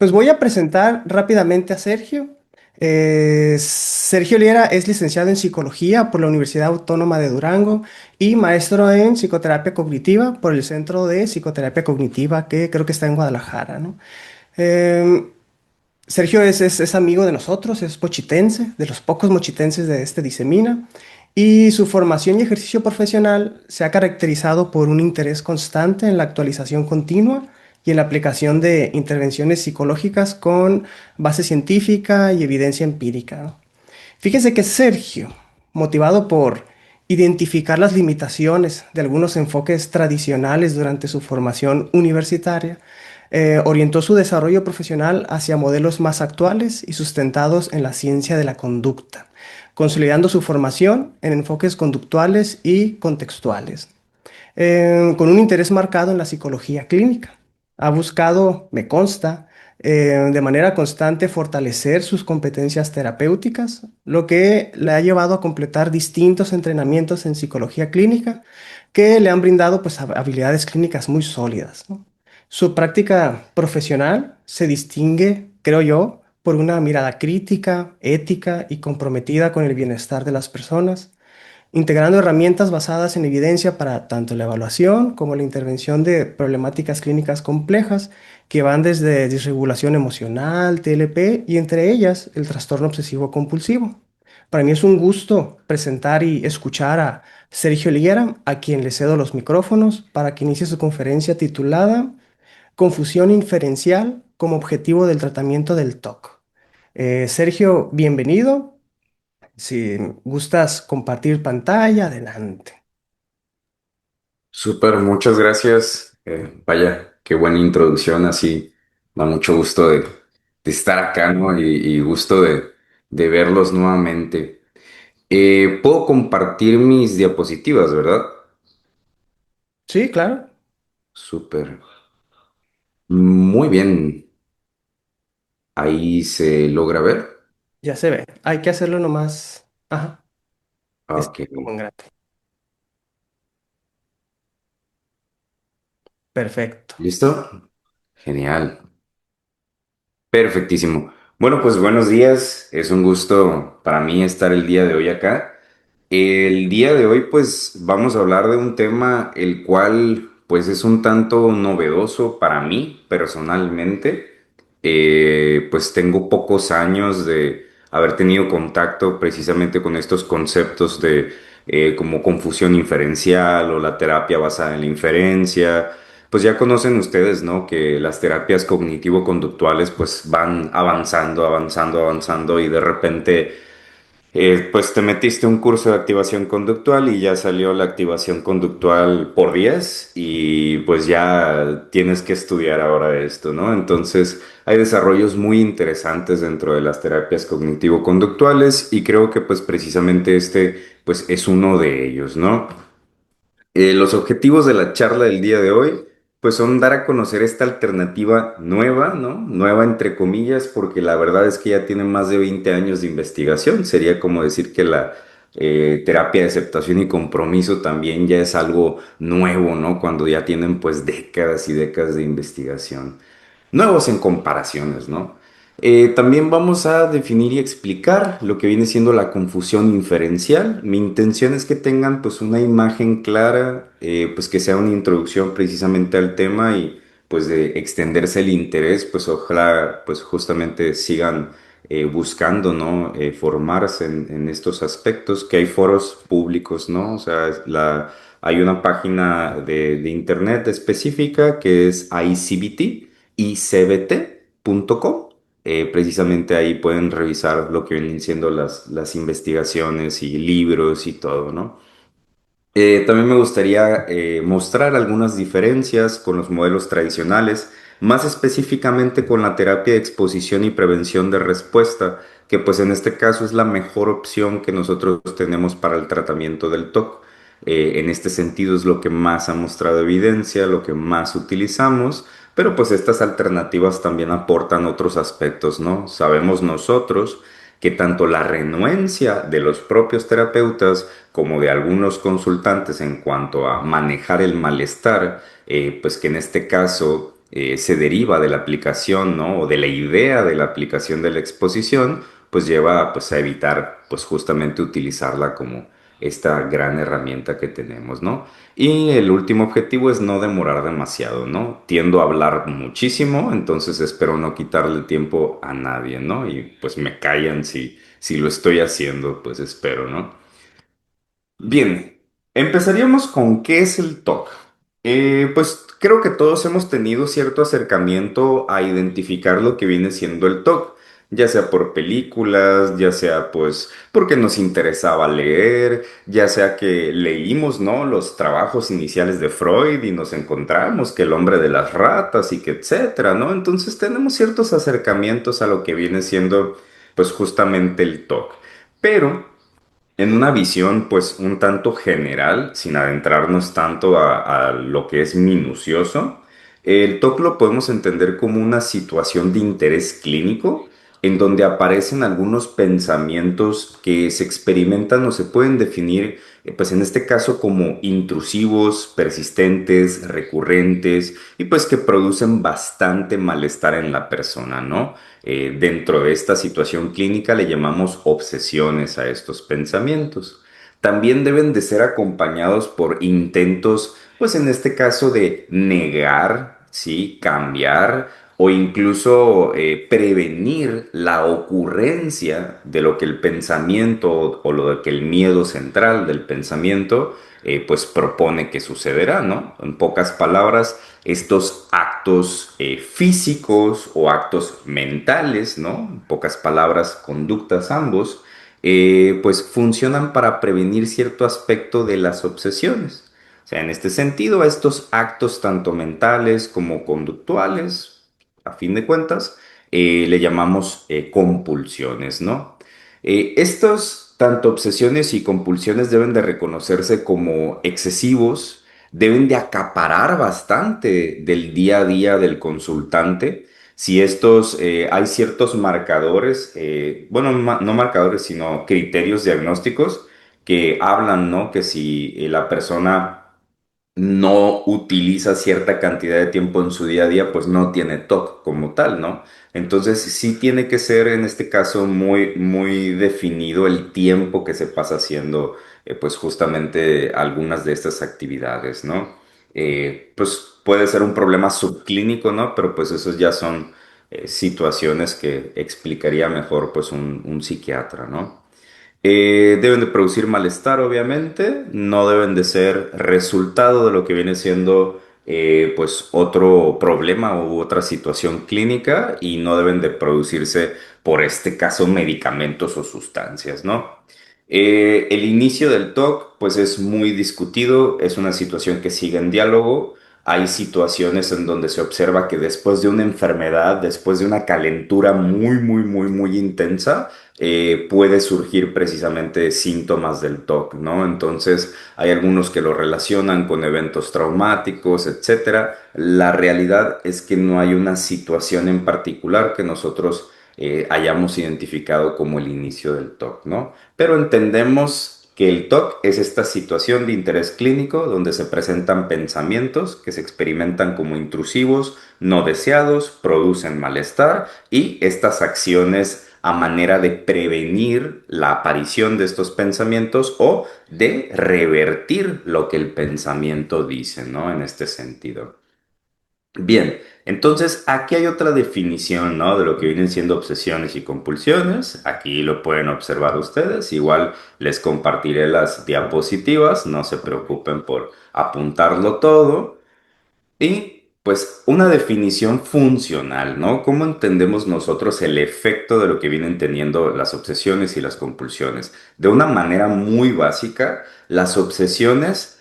Pues voy a presentar rápidamente a Sergio. Sergio Liera es licenciado en psicología por la Universidad Autónoma de Durango y maestro en psicoterapia cognitiva por el Centro de Psicoterapia Cognitiva que creo que está en Guadalajara, ¿no? Em, Sergio es amigo de nosotros, es mochitense, de los pocos mochitenses de este Disemina, y su formación y ejercicio profesional se ha caracterizado por un interés constante en la actualización continua y en la aplicación de intervenciones psicológicas con base científica y evidencia empírica, ¿no? Fíjese que Sergio, motivado por identificar las limitaciones de algunos enfoques tradicionales durante su formación universitaria, orientó su desarrollo profesional hacia modelos más actuales y sustentados en la ciencia de la conducta, consolidando su formación en enfoques conductuales y contextuales, con un interés marcado en la psicología clínica. Ha buscado, me consta, de manera constante fortalecer sus competencias terapéuticas, lo que le ha llevado a completar distintos entrenamientos en psicología clínica que le han brindado pues, habilidades clínicas muy sólidas, ¿no? Su práctica profesional se distingue, creo yo, por una mirada crítica, ética y comprometida con el bienestar de las personas, integrando herramientas basadas en evidencia para tanto la evaluación como la intervención de problemáticas clínicas complejas que van desde disregulación emocional, TLP y entre ellas el trastorno obsesivo compulsivo. Para mí es un gusto presentar y escuchar a Sergio Liguera, a quien le cedo los micrófonos para que inicie su conferencia titulada Confusión inferencial como objetivo del tratamiento del TOC. Sergio, bienvenido. Si gustas compartir pantalla, adelante. Súper, muchas gracias. Vaya, qué buena introducción, así da mucho gusto de estar acá, ¿no? Y gusto de verlos nuevamente. Puedo compartir mis diapositivas, ¿verdad? Sí, claro, Súper. Muy bien. Ahí se logra ver. ya se ve. Hay que hacerlo nomás. Ajá, es Ok. como en grande. Perfecto. ¿Listo? Genial. Perfectísimo. Bueno, pues buenos días. Es un gusto para mí estar el día de hoy acá. El día de hoy, pues vamos a hablar de un tema el cual, pues es un tanto novedoso para mí personalmente. Pues tengo pocos años de haber tenido contacto precisamente con estos conceptos de como confusión inferencial o la terapia basada en la inferencia. Pues ya conocen ustedes, ¿no? Que las terapias cognitivo-conductuales pues van avanzando, avanzando, avanzando y de repente pues te metiste un curso de activación conductual y ya salió la activación conductual por 10 y pues ya tienes que estudiar ahora esto, ¿no? Entonces hay desarrollos muy interesantes dentro de las terapias cognitivo-conductuales y creo que pues precisamente este pues es uno de ellos, ¿no? Los objetivos de la charla del día de hoy, pues son dar a conocer esta alternativa nueva, ¿no? Nueva entre comillas, porque la verdad es que ya tiene más de 20 años de investigación. Sería como decir que la terapia de aceptación y compromiso también ya es algo nuevo, ¿no? Cuando ya tienen pues décadas y décadas de investigación. Nuevos en comparaciones, ¿no? También vamos a definir y explicar lo que viene siendo la confusión inferencial. Mi intención es que tengan pues una imagen clara, pues que sea una introducción precisamente al tema y pues de extenderse el interés, pues ojalá pues justamente sigan buscando, ¿no? Formarse en estos aspectos, que hay foros públicos, ¿no? O sea, hay una página de internet específica que es ICBT icbt.com. Precisamente ahí pueden revisar lo que vienen siendo las investigaciones y libros y todo, ¿no? También me gustaría mostrar algunas diferencias con los modelos tradicionales, más específicamente con la terapia de exposición y prevención de respuesta, que pues en este caso es la mejor opción que nosotros tenemos para el tratamiento del TOC. En este sentido es lo que más ha mostrado evidencia, lo que más utilizamos, pero pues estas alternativas también aportan otros aspectos, ¿no? Sabemos nosotros que tanto la renuencia de los propios terapeutas como de algunos consultantes en cuanto a manejar el malestar, pues que en este caso se deriva de la aplicación, ¿no? O de la idea de la aplicación de la exposición, pues lleva pues a evitar pues justamente utilizarla como esta gran herramienta que tenemos, ¿no? Y el último objetivo es no demorar demasiado, ¿no? Tiendo a hablar muchísimo, entonces espero no quitarle tiempo a nadie, ¿no? Y pues me callan si lo estoy haciendo, pues espero, ¿no? Bien, empezaríamos con qué es el TOC. Pues creo que todos hemos tenido cierto acercamiento a identificar lo que viene siendo el TOC, ya sea por películas, ya sea pues porque nos interesaba leer, ya sea que leímos, ¿no? Los trabajos iniciales de Freud y nos encontramos que el hombre de las ratas y que etcétera, ¿no? Entonces tenemos ciertos acercamientos a lo que viene siendo pues justamente el TOC. Pero en una visión, pues, un tanto general, sin adentrarnos tanto a lo que es minucioso, el TOC lo podemos entender como una situación de interés clínico en donde aparecen algunos pensamientos que se experimentan o se pueden definir, pues en este caso como intrusivos, persistentes, recurrentes y pues que producen bastante malestar en la persona, ¿no? Dentro de esta situación clínica le llamamos obsesiones a estos pensamientos. También deben de ser acompañados por intentos, pues en este caso de negar, ¿sí? Cambiar o incluso prevenir la ocurrencia de lo que el pensamiento o lo que el miedo central del pensamiento pues propone que sucederá, ¿no? En pocas palabras, estos actos físicos o actos mentales, ¿no? En pocas palabras, conductas ambos, pues funcionan para prevenir cierto aspecto de las obsesiones. O sea, en este sentido, a estos actos tanto mentales como conductuales, a fin de cuentas, le llamamos compulsiones, ¿no? Estos, tanto obsesiones y compulsiones deben de reconocerse como excesivos, deben de acaparar bastante del día a día del consultante. Si estos, hay ciertos marcadores, bueno, no marcadores, sino criterios diagnósticos que hablan, ¿no? Que si la persona no utiliza cierta cantidad de tiempo en su día a día, pues no tiene TOC como tal, ¿no? Entonces sí tiene que ser en este caso muy, muy definido el tiempo que se pasa haciendo, pues justamente algunas de estas actividades, ¿no? Pues puede ser un problema subclínico, ¿no? Pero pues esos ya son situaciones que explicaría mejor pues un psiquiatra, ¿no? Deben de producir malestar, obviamente, no deben de ser resultado de lo que viene siendo pues otro problema u otra situación clínica y no deben de producirse por este caso medicamentos o sustancias, ¿no? El inicio del TOC pues es muy discutido, es una situación que sigue en diálogo. Hay situaciones en donde se observa que después de una enfermedad, después de una calentura muy, muy, muy, muy intensa, puede surgir precisamente síntomas del TOC, ¿no? Entonces, hay algunos que lo relacionan con eventos traumáticos, etcétera. La realidad es que no hay una situación en particular que nosotros hayamos identificado como el inicio del TOC, ¿no? Pero entendemos que el TOC es esta situación de interés clínico donde se presentan pensamientos que se experimentan como intrusivos, no deseados, producen malestar y estas acciones a manera de prevenir la aparición de estos pensamientos o de revertir lo que el pensamiento dice, ¿no? En este sentido. Bien, entonces aquí hay otra definición, ¿no? De lo que vienen siendo obsesiones y compulsiones. Aquí lo pueden observar ustedes. Igual les compartiré las diapositivas. No se preocupen por apuntarlo todo. Y pues una definición funcional, ¿no? ¿Cómo entendemos nosotros el efecto de lo que vienen teniendo las obsesiones y las compulsiones? De una manera muy básica, las obsesiones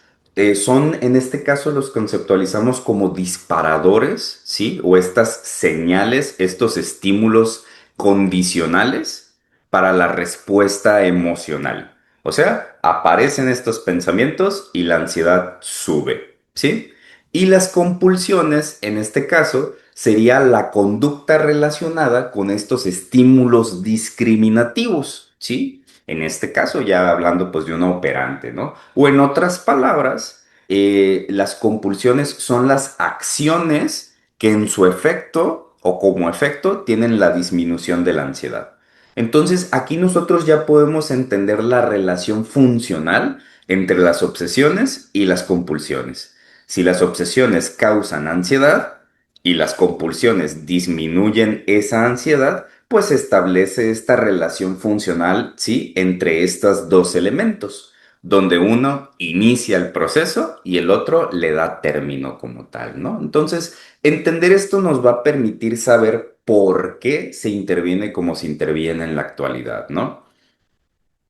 son, en este caso, los conceptualizamos como disparadores, ¿sí? O estas señales, estos estímulos condicionales para la respuesta emocional. O sea, aparecen estos pensamientos y la ansiedad sube, ¿sí? Y las compulsiones, en este caso, sería la conducta relacionada con estos estímulos discriminativos, ¿sí? En este caso, ya hablando pues de una operante, ¿no? O en otras palabras, las compulsiones son las acciones que en su efecto o como efecto tienen la disminución de la ansiedad. Entonces, aquí nosotros ya podemos entender la relación funcional entre las obsesiones y las compulsiones. Si las obsesiones causan ansiedad y las compulsiones disminuyen esa ansiedad, pues se establece esta relación funcional, ¿sí?, entre estos dos elementos, donde uno inicia el proceso y el otro le da término como tal, ¿no? Entonces, entender esto nos va a permitir saber por qué se interviene como se interviene en la actualidad, ¿no?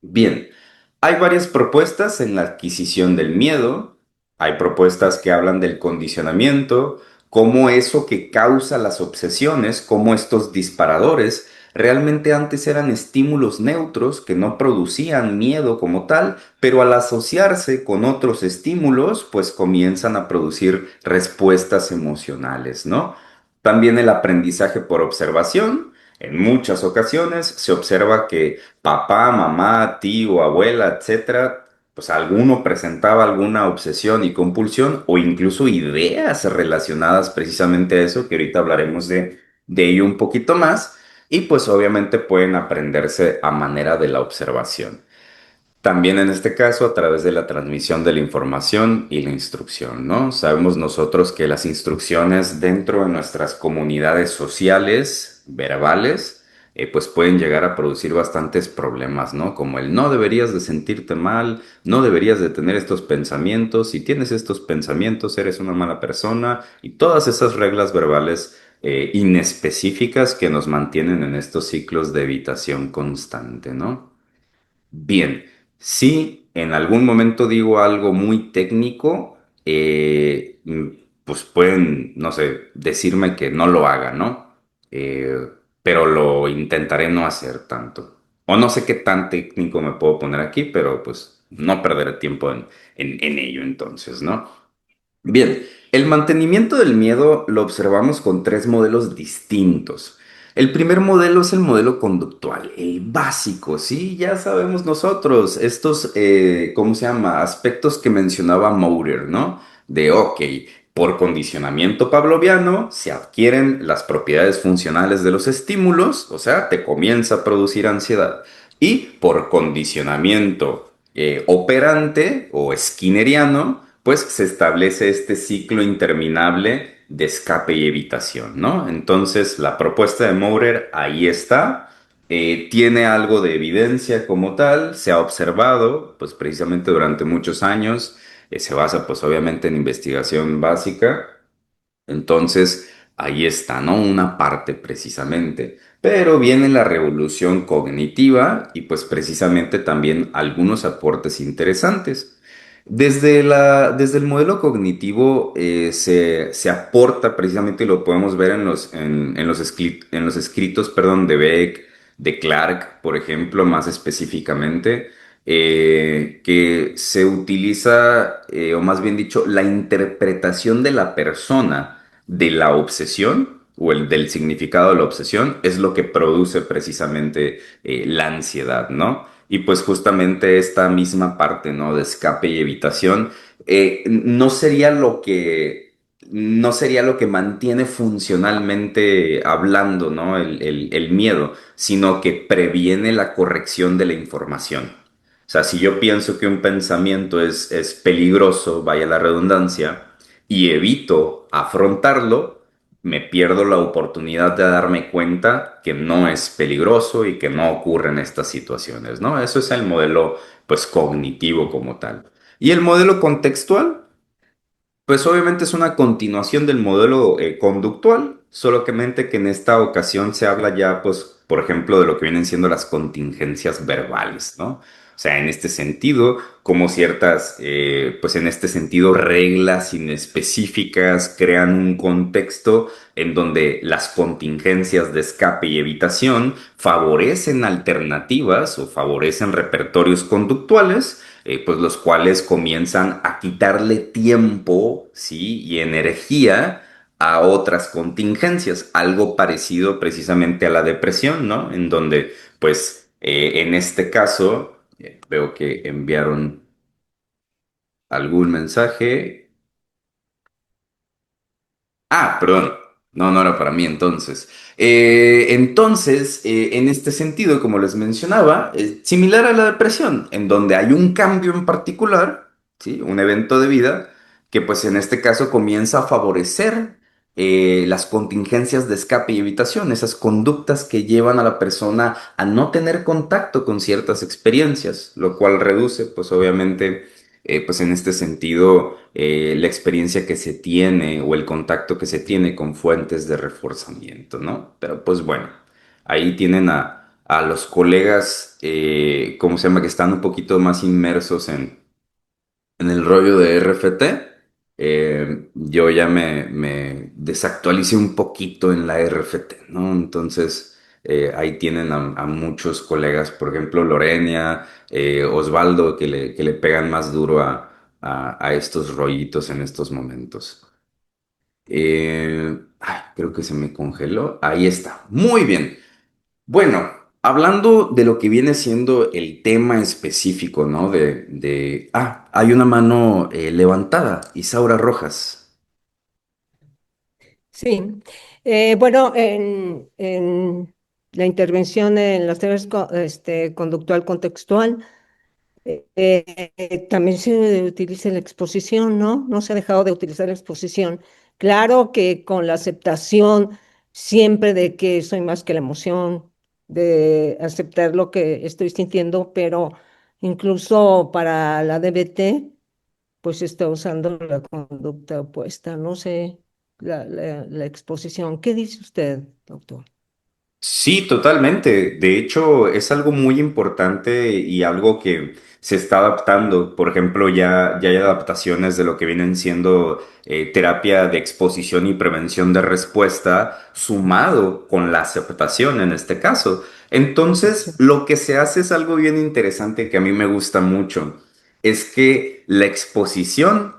Bien, hay varias propuestas en la adquisición del miedo, hay propuestas que hablan del condicionamiento, cómo eso que causa las obsesiones, cómo estos disparadores realmente antes eran estímulos neutros que no producían miedo como tal, pero al asociarse con otros estímulos, pues comienzan a producir respuestas emocionales, ¿no? También el aprendizaje por observación. En muchas ocasiones se observa que papá, mamá, tío, abuela, etcétera, pues alguno presentaba alguna obsesión y compulsión o incluso ideas relacionadas precisamente a eso, que ahorita hablaremos de ello un poquito más, y pues obviamente pueden aprenderse a manera de la observación. También en este caso a través de la transmisión de la información y la instrucción, ¿no? Sabemos nosotros que las instrucciones dentro de nuestras comunidades sociales, verbales, pues pueden llegar a producir bastantes problemas, ¿no? Como el no deberías de sentirte mal, no deberías de tener estos pensamientos, si tienes estos pensamientos eres una mala persona y todas esas reglas verbales inespecíficas que nos mantienen en estos ciclos de evitación constante, ¿no? Bien, si en algún momento digo algo muy técnico, pues pueden, no sé, decirme que no lo haga, ¿no? Pero lo intentaré no hacer tanto. O no sé qué tan técnico me puedo poner aquí, pero pues no perderé tiempo en ello entonces, ¿no? Bien, el mantenimiento del miedo lo observamos con tres modelos distintos. El primer modelo es el modelo conductual, el básico, sí, ya sabemos nosotros, estos, ¿cómo se llama? Aspectos que mencionaba Maurer, ¿no? De, ok, por condicionamiento pavloviano se adquieren las propiedades funcionales de los estímulos, o sea, te comienza a producir ansiedad. Y por condicionamiento operante o skinneriano, pues se establece este ciclo interminable de escape y evitación, ¿no? Entonces, la propuesta de Maurer ahí está, tiene algo de evidencia como tal, se ha observado, pues precisamente durante muchos años, se basa pues obviamente en investigación básica, entonces, ahí está, ¿no? Una parte precisamente. Pero viene la revolución cognitiva y pues precisamente también algunos aportes interesantes. Desde el modelo cognitivo se aporta precisamente, y lo podemos ver en los escritos, perdón, de Beck, de Clark, por ejemplo, más específicamente, que se utiliza, o más bien dicho, la interpretación de la persona de la obsesión o el del significado de la obsesión es lo que produce precisamente la ansiedad, ¿no? Y pues justamente esta misma parte, ¿no? De escape y evitación, no sería no sería lo que mantiene funcionalmente hablando, ¿no? El miedo, sino que previene la corrección de la información. O sea, si yo pienso que un pensamiento es peligroso, vaya la redundancia, y evito afrontarlo, me pierdo la oportunidad de darme cuenta que no es peligroso y que no ocurren estas situaciones, ¿no? Eso es el modelo, pues, cognitivo como tal. Y el modelo contextual, pues obviamente es una continuación del modelo conductual, solamente que en esta ocasión se habla ya, pues, por ejemplo, de lo que vienen siendo las contingencias verbales, ¿no? O sea, en este sentido, como ciertas, pues en este sentido, reglas inespecíficas crean un contexto en donde las contingencias de escape y evitación favorecen alternativas o favorecen repertorios conductuales pues los cuales comienzan a quitarle tiempo, ¿sí? Y energía a otras contingencias, algo parecido precisamente a la depresión, ¿no? En donde, pues, en este caso, veo que enviaron algún mensaje. Ah, perdón. No, no era para mí entonces. En este sentido, como les mencionaba, es similar a la depresión, en donde hay un cambio en particular, ¿sí? Un evento de vida que pues en este caso comienza a favorecer las contingencias de escape y evitación, esas conductas que llevan a la persona a no tener contacto con ciertas experiencias, lo cual reduce pues obviamente pues en este sentido, la experiencia que se tiene o el contacto que se tiene con fuentes de reforzamiento, ¿no? Pero pues bueno, ahí tienen a los colegas, ¿cómo se llama? Que están un poquito más inmersos en el rollo de RFT. Yo ya me desactualicé un poquito en la RFT, ¿no? Entonces, ahí tienen a muchos colegas, por ejemplo, Lorenia, Osvaldo, que le pegan más duro a estos rollitos en estos momentos. Creo que se me congeló. Ahí está. Muy bien. Bueno, hablando de lo que viene siendo el tema específico, ¿no? Hay una mano levantada, Isaura Rojas. Sí, bueno, en la intervención en las teorías conductual contextual, también se utiliza la exposición, ¿no? No se ha dejado de utilizar la exposición. Claro que con la aceptación siempre de que soy más que la emoción, de aceptar lo que estoy sintiendo, pero incluso para la DBT pues está usando la conducta opuesta. No sé, la exposición. ¿Qué dice usted, doctor? Sí, totalmente. De hecho, es algo muy importante y algo que se está adaptando. Por ejemplo, ya hay adaptaciones de lo que vienen siendo terapia de exposición y prevención de respuesta, sumado con la aceptación en este caso. Entonces, lo que se hace es algo bien interesante que a mí me gusta mucho. Es que la exposición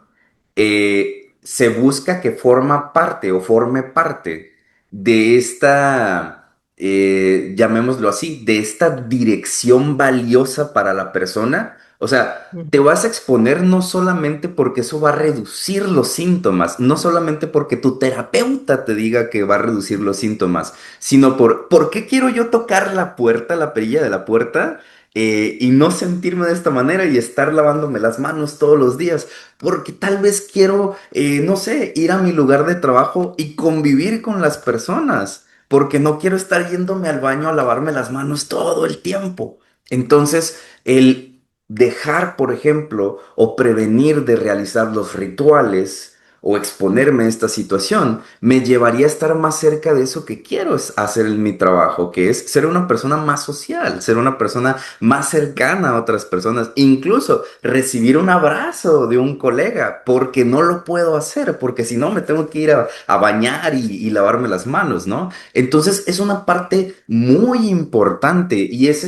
se busca que forma parte o forme parte de esta, llamémoslo así, de esta dirección valiosa para la persona. O sea, te Ujú, vas a exponer no solamente porque eso va a reducir los síntomas, no solamente porque tu terapeuta te diga que va a reducir los síntomas, sino ¿por qué quiero yo tocar la puerta, la perilla de la puerta? Y no sentirme de esta manera y estar lavándome las manos todos los días, porque tal vez quiero, no sé, ir a mi lugar de trabajo y convivir con las personas, porque no quiero estar yéndome al baño a lavarme las manos todo el tiempo. Entonces, el dejar, por ejemplo, o prevenir de realizar los rituales o exponerme a esta situación, me llevaría a estar más cerca de eso que quiero hacer en mi trabajo, que es ser una persona más social, ser una persona más cercana a otras personas, incluso recibir un abrazo de un colega, porque no lo puedo hacer, porque si no me tengo que ir a bañar y lavarme las manos, ¿no? Entonces es una parte muy importante y es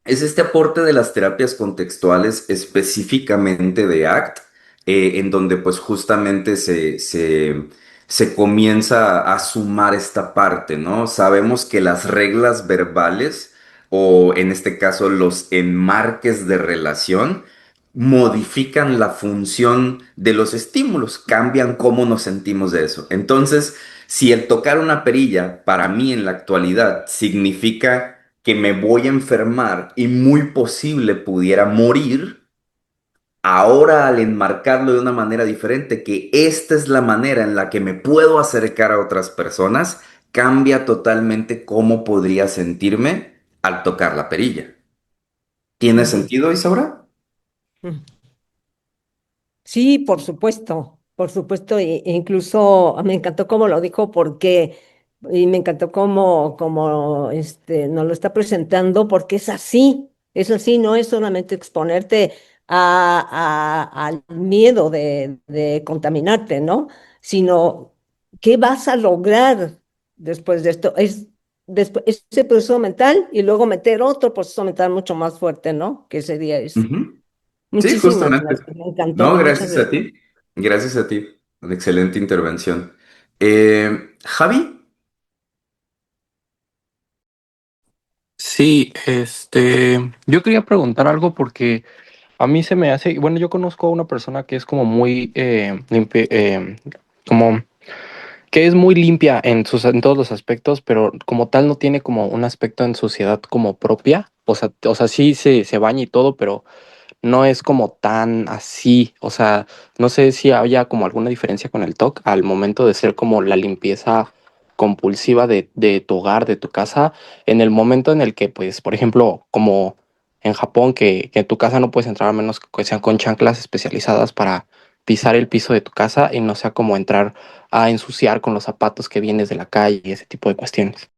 este aporte de las terapias contextuales específicamente de ACT, en donde pues justamente se comienza a sumar esta parte, ¿no? Sabemos que las reglas verbales, o en este caso los enmarques de relación, modifican la función de los estímulos, cambian cómo nos sentimos de eso. Entonces, si el tocar una perilla para mí en la actualidad significa que me voy a enfermar y muy posible pudiera morir, ahora al enmarcarlo de una manera diferente, que esta es la manera en la que me puedo acercar a otras personas, cambia totalmente cómo podría sentirme al tocar la perilla. ¿Tiene ujú, sentido, Isaura? ujú. Sí, por supuesto, incluso me encantó cómo lo dijo porque, y me encantó cómo nos lo está presentando, porque es así, no es solamente exponerte al miedo de contaminarte, ¿no? Sino, ¿qué vas a lograr después de esto? Después, ese proceso mental y luego meter otro proceso mental mucho más fuerte, ¿no? Que sería eso. Ujú. Sí, Muchísimas justamente. gracias, me encantó, No, muchas gracias a gracias. ti. Gracias a ti. Una excelente intervención. Javi. Sí, yo quería preguntar algo porque a mí se me hace, bueno, yo conozco a una persona que es como muy, como que es muy limpia en todos los aspectos, pero como tal no tiene como un aspecto en suciedad como propia. O sea, sí se baña y todo, pero no es como tan así. O sea, no sé si haya como alguna diferencia con el TOC al momento de ser como la limpieza compulsiva de tu hogar, de tu casa, en el momento en el que, pues, por ejemplo, como en Japón, que en tu casa no puedes entrar a menos que sean con chanclas especializadas para pisar el piso de tu casa y no sea como entrar a ensuciar con los zapatos que vienes de la calle y ese tipo de cuestiones.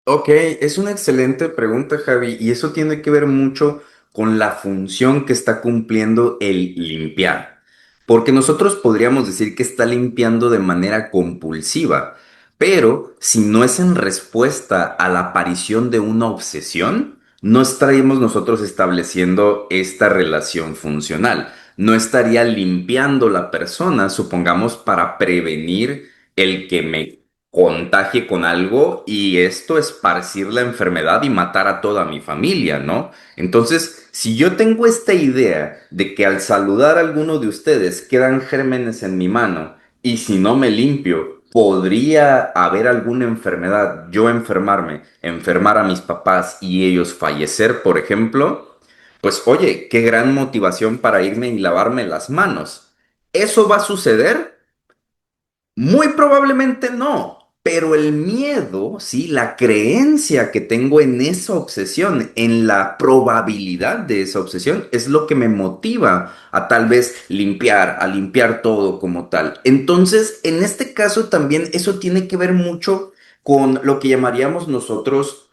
Ok, es una excelente pregunta, Javi, y eso tiene que ver mucho con la función que está cumpliendo el limpiar. Porque nosotros podríamos decir que está limpiando de manera compulsiva, pero si no es en respuesta a la aparición de una obsesión, no estaríamos nosotros estableciendo esta relación funcional. No estaría limpiando la persona, supongamos, para prevenir el que me contagie con algo y esto esparcir la enfermedad y matar a toda mi familia, ¿no? Entonces, si yo tengo esta idea de que al saludar a alguno de ustedes quedan gérmenes en mi mano y si no me limpio, podría haber alguna enfermedad, yo enfermarme, enfermar a mis papás y ellos fallecer, por ejemplo, pues oye, qué gran motivación para irme y lavarme las manos. ¿Eso va a suceder? Muy probablemente no, pero el miedo, sí, la creencia que tengo en esa obsesión, en la probabilidad de esa obsesión, es lo que me motiva a tal vez limpiar, a limpiar todo como tal. Entonces, en este caso también eso tiene que ver mucho con lo que llamaríamos nosotros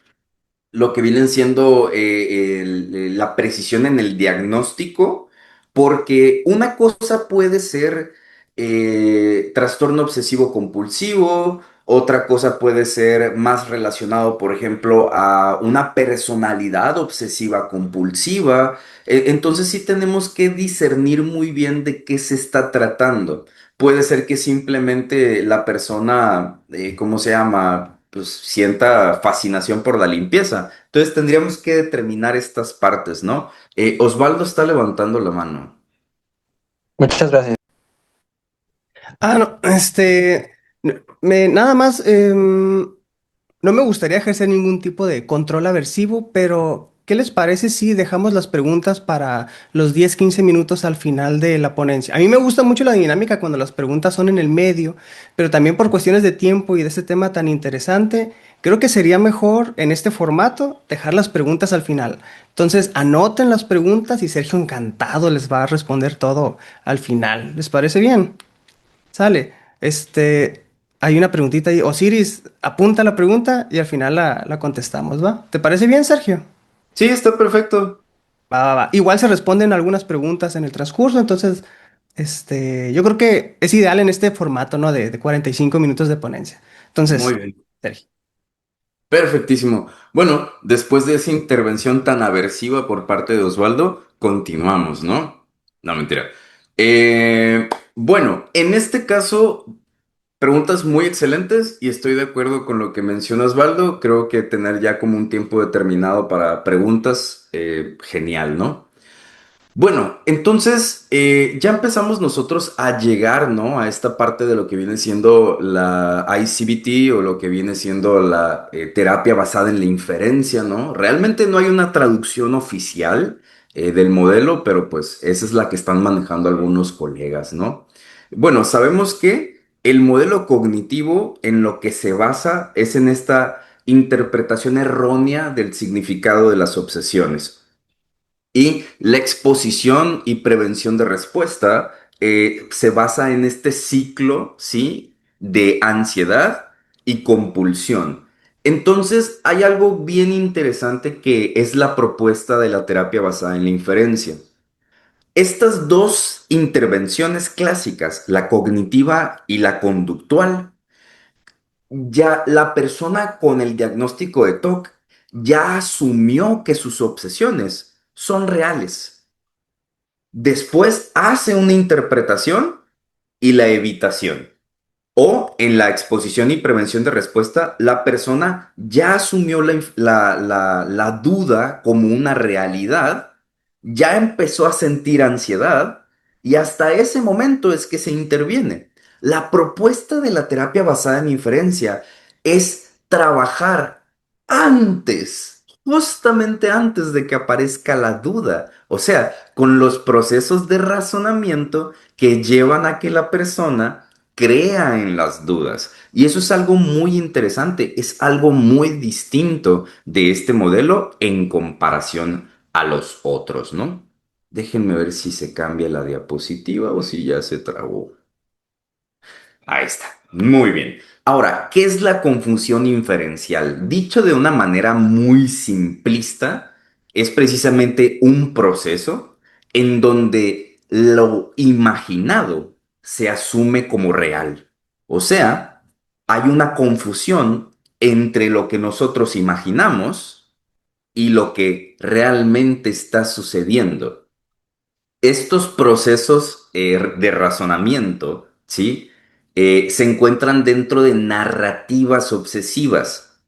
lo que vienen siendo la precisión en el diagnóstico, porque una cosa puede ser trastorno obsesivo compulsivo, otra cosa puede ser más relacionado, por ejemplo, a una personalidad obsesiva compulsiva. Entonces sí tenemos que discernir muy bien de qué se está tratando. Puede ser que simplemente la persona, ¿cómo se llama? Pues sienta fascinación por la limpieza. Entonces tendríamos que determinar estas partes, ¿no? Osvaldo está levantando la mano. Muchas gracias. No, nada más, no me gustaría ejercer ningún tipo de control aversivo, pero ¿qué les parece si dejamos las preguntas para los 10-15 minutos al final de la ponencia? A mí me gusta mucho la dinámica cuando las preguntas son en el medio, pero también por cuestiones de tiempo y de este tema tan interesante, creo que sería mejor en este formato dejar las preguntas al final. Entonces, anoten las preguntas y Sergio encantado les va a responder todo al final. ¿Les parece bien? Sale. Hay una preguntita ahí. Osiris, apunta la pregunta y al final la contestamos, ¿va? ¿Te parece bien, Sergio? Sí, está perfecto. Va, va, va. Igual se responden algunas preguntas en el transcurso, entonces, yo creo que es ideal en este formato, ¿no? De 45 minutos de ponencia. Muy Entonces, bien. Sergio. Perfectísimo. Bueno, después de esa intervención tan aversiva por parte de Osvaldo, continuamos, ¿no? No, mentira. Bueno, en este caso, preguntas muy excelentes y estoy de acuerdo con lo que menciona Osvaldo. Creo que tener ya como un tiempo determinado para preguntas, genial, ¿no? Bueno, entonces ya empezamos nosotros a llegar, ¿no? A esta parte de lo que viene siendo la ICBT o lo que viene siendo la terapia basada en la inferencia, ¿no? Realmente no hay una traducción oficial del modelo, pero pues esa es la que están manejando algunos colegas, ¿no? Bueno, sabemos que el modelo cognitivo en lo que se basa es en esta interpretación errónea del significado de las obsesiones. Y la exposición y prevención de respuesta se basa en este ciclo, ¿sí? De ansiedad y compulsión. Entonces, hay algo bien interesante que es la propuesta de la terapia basada en la inferencia. Estas dos intervenciones clásicas, la cognitiva y la conductual, ya la persona con el diagnóstico de TOC ya asumió que sus obsesiones son reales. Después hace una interpretación y la evitación. O en la exposición y prevención de respuesta, la persona ya asumió la duda como una realidad, ya empezó a sentir ansiedad y hasta ese momento es que se interviene. La propuesta de la terapia basada en inferencia es trabajar antes, justamente antes de que aparezca la duda, o sea, con los procesos de razonamiento que llevan a que la persona crea en las dudas. Y eso es algo muy interesante, es algo muy distinto de este modelo en comparación a los otros, ¿no? Déjenme ver si se cambia la diapositiva o si ya se trabó. Ahí está. Muy bien. Ahora, ¿qué es la confusión inferencial? Dicho de una manera muy simplista, es precisamente un proceso en donde lo imaginado se asume como real. O sea, hay una confusión entre lo que nosotros imaginamos y lo que realmente está sucediendo. Estos procesos de razonamiento, ¿sí? Se encuentran dentro de narrativas obsesivas.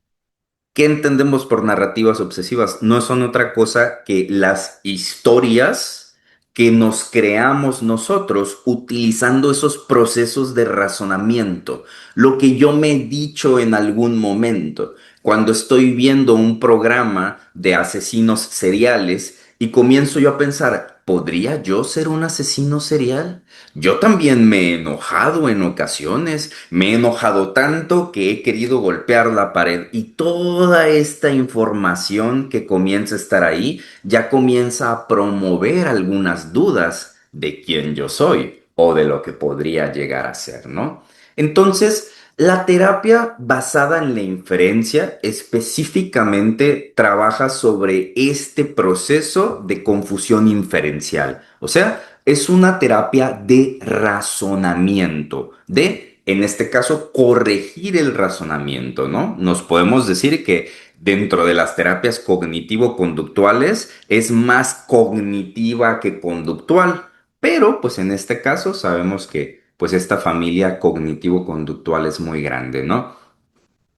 ¿Qué entendemos por narrativas obsesivas? No son otra cosa que las historias que nos creamos nosotros utilizando esos procesos de razonamiento. Lo que yo me he dicho en algún momento, cuando estoy viendo un programa de asesinos seriales y comienzo yo a pensar, ¿podría yo ser un asesino serial? Yo también me he enojado en ocasiones, me he enojado tanto que he querido golpear la pared y toda esta información que comienza a estar ahí ya comienza a promover algunas dudas de quién yo soy o de lo que podría llegar a ser, ¿no? Entonces, la terapia basada en la inferencia específicamente trabaja sobre este proceso de confusión inferencial. O sea, es una terapia de razonamiento, en este caso, corregir el razonamiento, ¿no? Nos podemos decir que dentro de las terapias cognitivo-conductuales es más cognitiva que conductual, pero pues en este caso sabemos que pues esta familia cognitivo-conductual es muy grande, ¿no?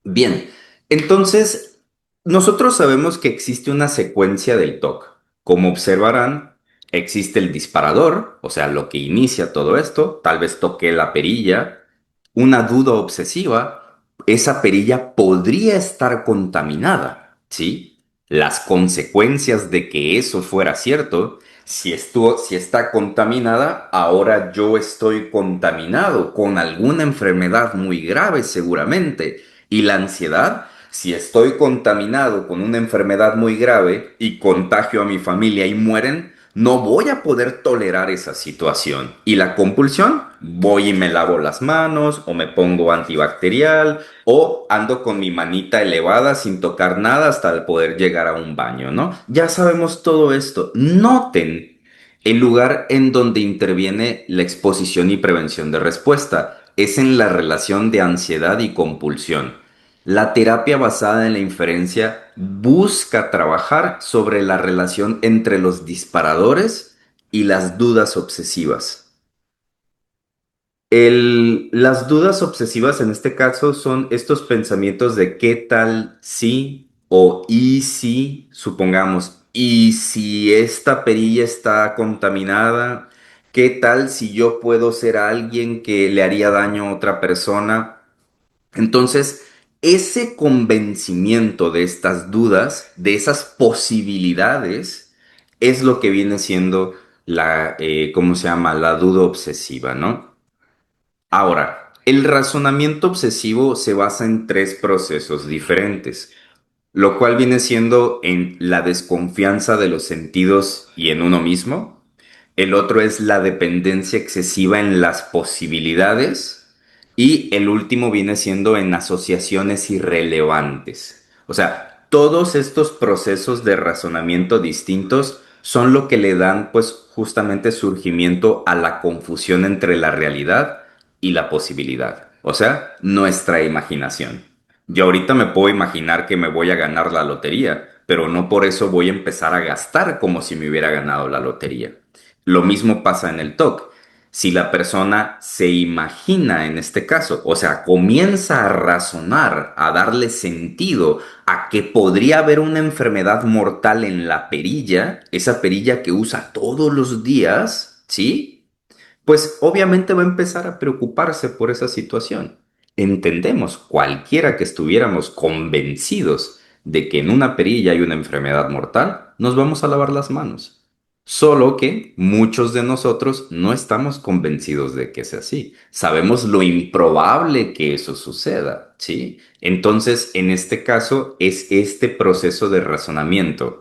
Bien, entonces nosotros sabemos que existe una secuencia del TOC. Como observarán, existe el disparador, o sea, lo que inicia todo esto, tal vez toqué la perilla, una duda obsesiva, esa perilla podría estar contaminada, ¿sí? Las consecuencias de que eso fuera cierto, si está contaminada, ahora yo estoy contaminado con alguna enfermedad muy grave seguramente. Y la ansiedad, si estoy contaminado con una enfermedad muy grave y contagio a mi familia y mueren, no voy a poder tolerar esa situación. Y la compulsión, voy y me lavo las manos o me pongo antibacterial o ando con mi manita elevada sin tocar nada hasta poder llegar a un baño, ¿no? Ya sabemos todo esto. Noten el lugar en donde interviene la exposición y prevención de respuesta. Es en la relación de ansiedad y compulsión. La terapia basada en la inferencia busca trabajar sobre la relación entre los disparadores y las dudas obsesivas. Las dudas obsesivas en este caso son estos pensamientos de qué tal si o y si, supongamos, y si esta perilla está contaminada, qué tal si yo puedo ser alguien que le haría daño a otra persona. Entonces, ese convencimiento de estas dudas, de esas posibilidades, es lo que viene siendo ¿cómo se llama? La duda obsesiva, ¿no? Ahora, el razonamiento obsesivo se basa en tres procesos diferentes, lo cual viene siendo en la desconfianza de los sentidos y en uno mismo. El otro es la dependencia excesiva en las posibilidades. Y el último viene siendo en asociaciones irrelevantes. O sea, todos estos procesos de razonamiento distintos son lo que le dan pues justamente surgimiento a la confusión entre la realidad y la posibilidad. O sea, nuestra imaginación. Yo ahorita me puedo imaginar que me voy a ganar la lotería, pero no por eso voy a empezar a gastar como si me hubiera ganado la lotería. Lo mismo pasa en el TOC. Si la persona se imagina en este caso, o sea, comienza a razonar, a darle sentido a que podría haber una enfermedad mortal en la perilla, esa perilla que usa todos los días, ¿sí? pues obviamente va a empezar a preocuparse por esa situación. Entendemos, cualquiera que estuviéramos convencidos de que en una perilla hay una enfermedad mortal, nos vamos a lavar las manos. Solo que muchos de nosotros no estamos convencidos de que sea así. Sabemos lo improbable que eso suceda, ¿sí? Entonces, en este caso, es este proceso de razonamiento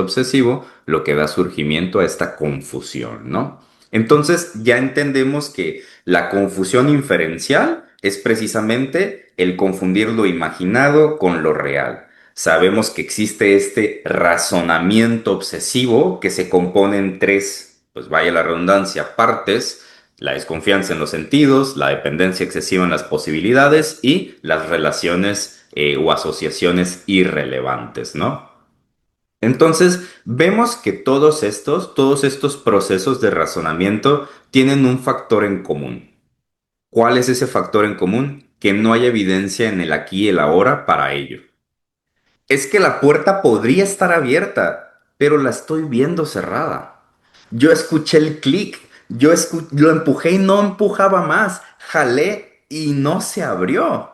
obsesivo, lo que da surgimiento a esta confusión, ¿no? Entonces, ya entendemos que la confusión inferencial es precisamente el confundir lo imaginado con lo real. Sabemos que existe este razonamiento obsesivo que se compone en tres, pues vaya la redundancia, partes: la desconfianza en los sentidos, la dependencia excesiva en las posibilidades y las relaciones o asociaciones irrelevantes, ¿no? Entonces, vemos que todos estos procesos de razonamiento tienen un factor en común. ¿Cuál es ese factor en común? Que no hay evidencia en el aquí y el ahora para ello. Es que la puerta podría estar abierta, pero la estoy viendo cerrada. Yo escuché el clic, lo empujé y no empujaba más, jalé y no se abrió,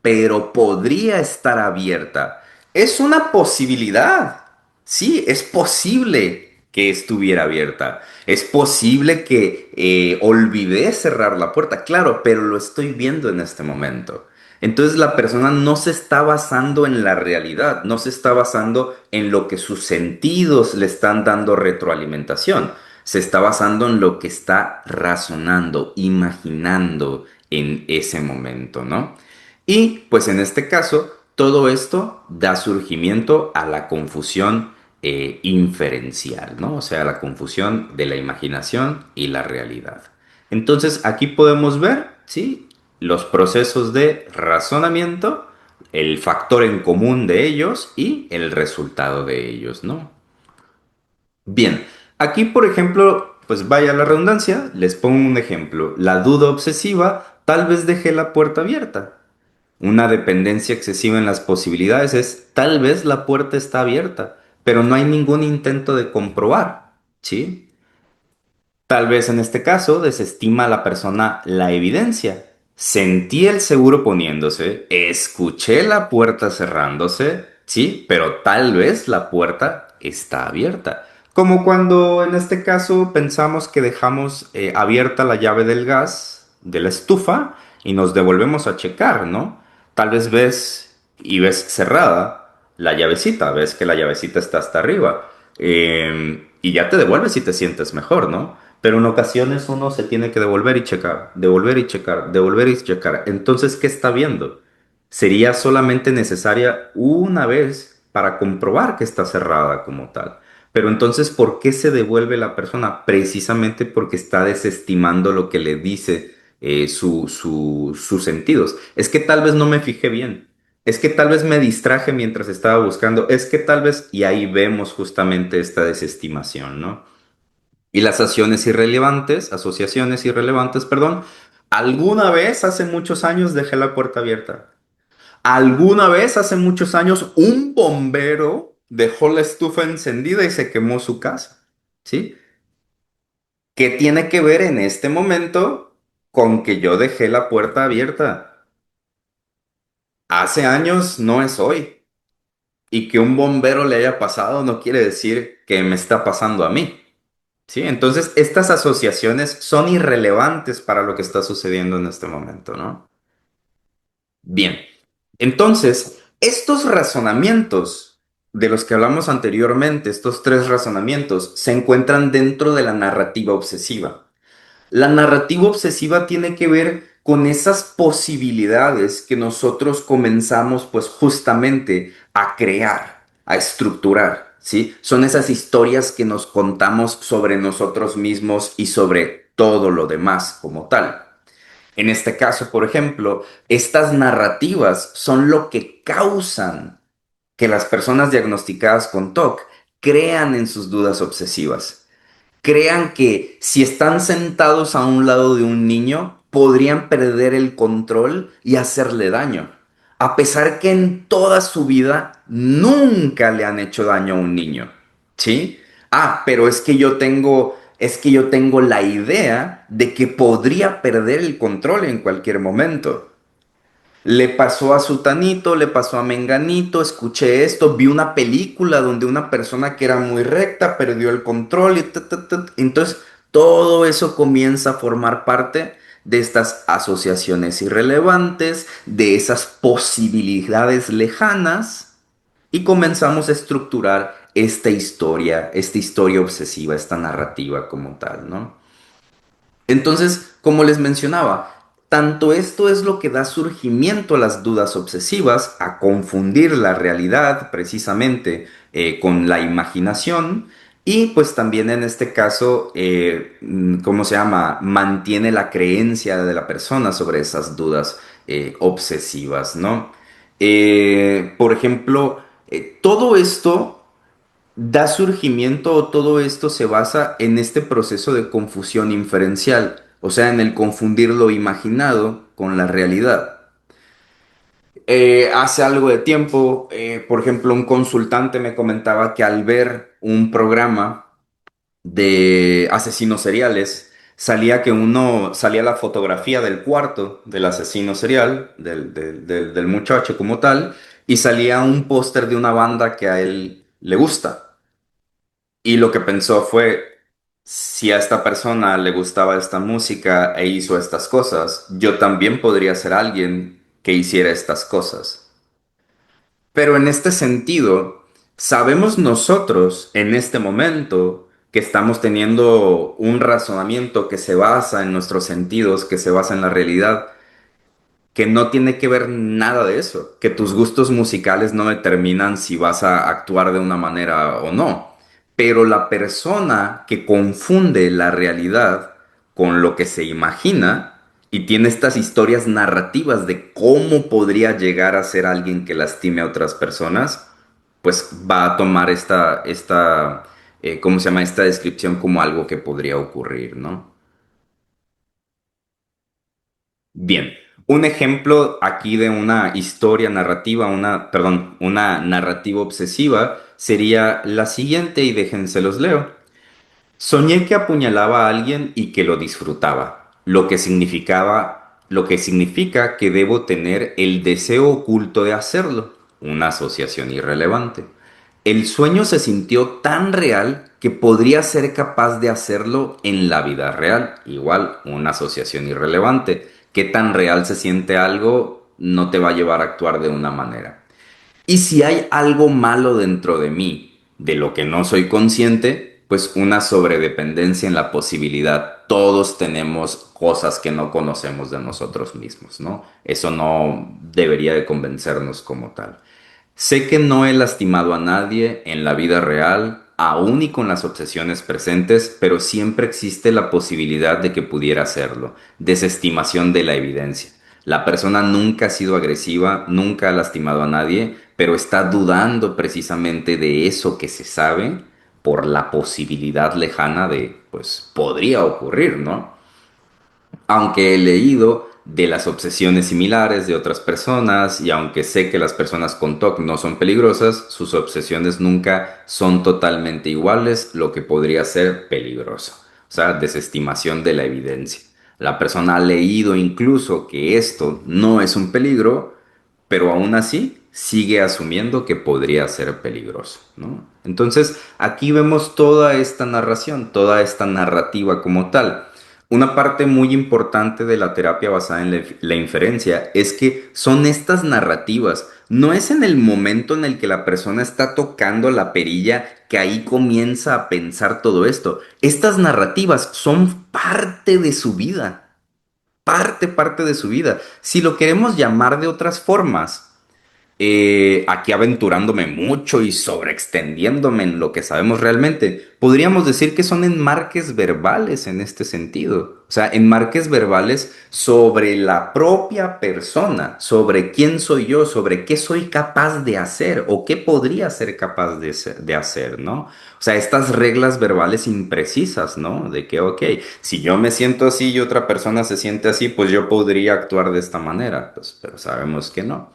pero podría estar abierta. Es una posibilidad. Sí, es posible que estuviera abierta. Es posible que olvidé cerrar la puerta, claro, pero lo estoy viendo en este momento. Entonces la persona no se está basando en la realidad, no se está basando en lo que sus sentidos le están dando retroalimentación. Se está basando en lo que está razonando, imaginando en ese momento, ¿no? Y pues en este caso, todo esto da surgimiento a la confusión inferencial, ¿no? O sea, la confusión de la imaginación y la realidad. Entonces, aquí podemos ver, ¿sí? Los procesos de razonamiento, el factor en común de ellos y el resultado de ellos, ¿no? Bien, aquí por ejemplo, pues vaya la redundancia, les pongo un ejemplo. La duda obsesiva, tal vez dejé la puerta abierta. Una dependencia excesiva en las posibilidades es tal vez la puerta está abierta, pero no hay ningún intento de comprobar, ¿sí? Tal vez en este caso desestima a la persona la evidencia. Sentí el seguro poniéndose, escuché la puerta cerrándose, sí, pero tal vez la puerta está abierta. Como cuando en este caso pensamos que dejamos abierta la llave del gas, de la estufa, y nos devolvemos a checar, ¿no? Tal vez ves y ves cerrada la llavecita, ves que la llavecita está hasta arriba, y ya te devuelves y te sientes mejor, ¿no? Pero en ocasiones uno se tiene que devolver y checar, devolver y checar, devolver y checar. Entonces, ¿qué está viendo? Sería solamente necesaria una vez para comprobar que está cerrada como tal. Pero entonces, ¿por qué se devuelve la persona? Precisamente porque está desestimando lo que le dice sus sentidos. Es que tal vez no me fijé bien. Es que tal vez me distraje mientras estaba buscando. Es que tal vez, y ahí vemos justamente esta desestimación, ¿no? Y las asociaciones irrelevantes, perdón. Alguna vez hace muchos años dejé la puerta abierta. Alguna vez hace muchos años un bombero dejó la estufa encendida y se quemó su casa. ¿Sí? ¿Qué tiene que ver en este momento con que yo dejé la puerta abierta? Hace años no es hoy. Y que un bombero le haya pasado no quiere decir que me está pasando a mí. ¿Sí? Entonces, estas asociaciones son irrelevantes para lo que está sucediendo en este momento, ¿no? Bien, entonces, estos razonamientos de los que hablamos anteriormente, estos tres razonamientos, se encuentran dentro de la narrativa obsesiva. La narrativa obsesiva tiene que ver con esas posibilidades que nosotros comenzamos pues justamente a crear, a estructurar, ¿sí? Son esas historias que nos contamos sobre nosotros mismos y sobre todo lo demás como tal. En este caso, por ejemplo, estas narrativas son lo que causan que las personas diagnosticadas con TOC crean en sus dudas obsesivas. Crean que si están sentados a un lado de un niño, podrían perder el control y hacerle daño, a pesar que en toda su vida nunca le han hecho daño a un niño. ¿Sí? Ah, pero es que yo tengo es que yo tengo la idea de que podría perder el control en cualquier momento. Le pasó a Sutanito, le pasó a Menganito, escuché esto, vi una película donde una persona que era muy recta perdió el control y entonces todo eso comienza a formar parte de estas asociaciones irrelevantes, de esas posibilidades lejanas y comenzamos a estructurar esta historia obsesiva, esta narrativa como tal, ¿no? Entonces, como les mencionaba, tanto esto es lo que da surgimiento a las dudas obsesivas, a confundir la realidad precisamente con la imaginación, y pues también en este caso, ¿cómo se llama? Mantiene la creencia de la persona sobre esas dudas obsesivas, ¿no? Por ejemplo, todo esto da surgimiento o todo esto se basa en este proceso de confusión inferencial, o sea, en el confundir lo imaginado con la realidad. Hace algo de tiempo, por ejemplo, un consultante me comentaba que al ver un programa de asesinos seriales, salía la fotografía del cuarto del asesino serial, del muchacho como tal, y salía un póster de una banda que a él le gusta. Y lo que pensó fue, si a esta persona le gustaba esta música e hizo estas cosas, yo también podría ser alguien que hiciera estas cosas. Pero en este sentido, sabemos nosotros en este momento que estamos teniendo un razonamiento que se basa en nuestros sentidos, que se basa en la realidad, que no tiene que ver nada de eso, que tus gustos musicales no determinan si vas a actuar de una manera o no, pero la persona que confunde la realidad con lo que se imagina y tiene estas historias narrativas de cómo podría llegar a ser alguien que lastime a otras personas, pues va a tomar ¿cómo se llama? Esta descripción como algo que podría ocurrir, ¿no? Bien, un ejemplo aquí de una historia narrativa, perdón, una narrativa obsesiva sería la siguiente y déjense los leo. Soñé que apuñalaba a alguien y que lo disfrutaba, lo que significa que debo tener el deseo oculto de hacerlo, una asociación irrelevante. El sueño se sintió tan real que podría ser capaz de hacerlo en la vida real, igual una asociación irrelevante. Qué tan real se siente algo no te va a llevar a actuar de una manera. Y si hay algo malo dentro de mí, de lo que no soy consciente, pues una sobredependencia en la posibilidad. Todos tenemos cosas que no conocemos de nosotros mismos, ¿no? Eso no debería de convencernos como tal. Sé que no he lastimado a nadie en la vida real, aún y con las obsesiones presentes, pero siempre existe la posibilidad de que pudiera hacerlo. Desestimación de la evidencia. La persona nunca ha sido agresiva, nunca ha lastimado a nadie, pero está dudando precisamente de eso que se sabe por la posibilidad lejana de, pues, podría ocurrir, ¿no? Aunque he leído de las obsesiones similares de otras personas y aunque sé que las personas con TOC no son peligrosas, sus obsesiones nunca son totalmente iguales, lo que podría ser peligroso. O sea, desestimación de la evidencia. La persona ha leído incluso que esto no es un peligro, pero aún así sigue asumiendo que podría ser peligroso, ¿no? Entonces, aquí vemos toda esta narración, toda esta narrativa como tal. Una parte muy importante de la terapia basada en la inferencia es que son estas narrativas. No es en el momento en el que la persona está tocando la perilla que ahí comienza a pensar todo esto. Estas narrativas son parte de su vida, parte de su vida. Si lo queremos llamar de otras formas, aquí aventurándome mucho y sobreextendiéndome en lo que sabemos realmente, podríamos decir que son enmarques verbales en este sentido. O sea, enmarques verbales sobre la propia persona, sobre quién soy yo, sobre qué soy capaz de hacer o qué podría ser capaz de hacer, ¿no? O sea, estas reglas verbales imprecisas, ¿no? De que, ok, si yo me siento así y otra persona se siente así, pues yo podría actuar de esta manera, pues, pero sabemos que no.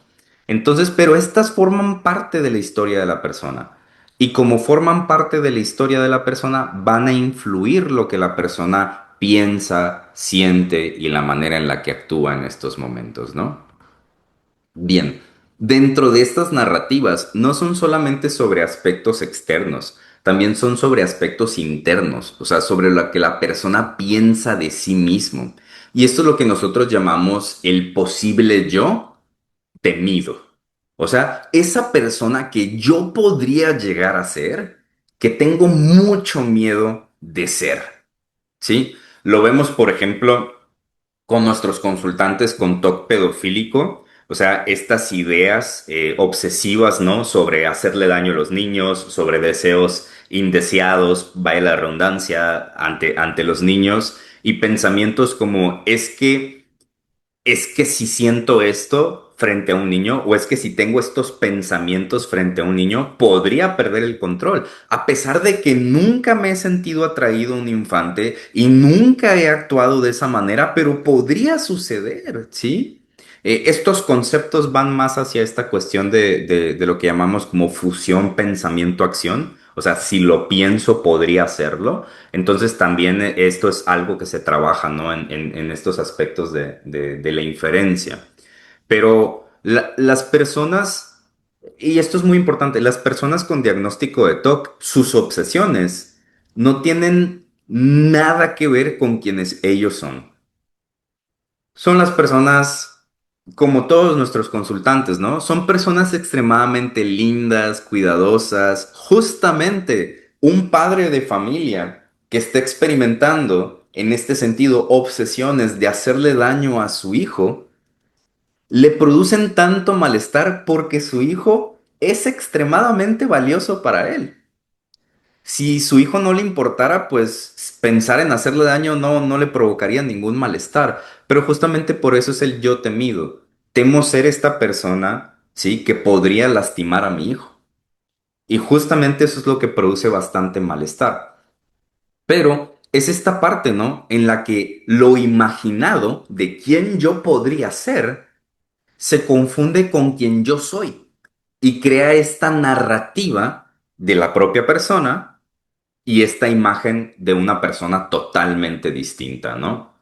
Entonces, pero estas forman parte de la historia de la persona. Y como forman parte de la historia de la persona, van a influir lo que la persona piensa, siente y la manera en la que actúa en estos momentos, ¿no? Bien, dentro de estas narrativas no son solamente sobre aspectos externos, también son sobre aspectos internos, o sea, sobre lo que la persona piensa de sí mismo. Y esto es lo que nosotros llamamos el posible yo temido. O sea, esa persona que yo podría llegar a ser, que tengo mucho miedo de ser, ¿sí? Lo vemos, por ejemplo, con nuestros consultantes con TOC pedofílico, o sea, estas ideas obsesivas, ¿no? Sobre hacerle daño a los niños, sobre deseos indeseados, vaya la redundancia, ante los niños, y pensamientos como es que si siento esto frente a un niño o es que si tengo estos pensamientos frente a un niño, podría perder el control. A pesar de que nunca me he sentido atraído a un infante y nunca he actuado de esa manera, pero podría suceder, ¿sí? Estos conceptos van más hacia esta cuestión de lo que llamamos como fusión pensamiento-acción. O sea, si lo pienso, podría hacerlo. Entonces también esto es algo que se trabaja, ¿no? En estos aspectos de la inferencia. Pero las personas, y esto es muy importante, las personas con diagnóstico de TOC, sus obsesiones no tienen nada que ver con quienes ellos son. Son las personas, como todos nuestros consultantes, ¿no? Son personas extremadamente lindas, cuidadosas. Justamente un padre de familia que está experimentando, en este sentido, obsesiones de hacerle daño a su hijo, le producen tanto malestar porque su hijo es extremadamente valioso para él. Si su hijo no le importara, pues pensar en hacerle daño no le provocaría ningún malestar. Pero justamente por eso es el yo temido. Temo ser esta persona, ¿sí? Que podría lastimar a mi hijo. Y justamente eso es lo que produce bastante malestar. Pero es esta parte, ¿no? En la que lo imaginado de quién yo podría ser se confunde con quien yo soy y crea esta narrativa de la propia persona y esta imagen de una persona totalmente distinta, ¿no?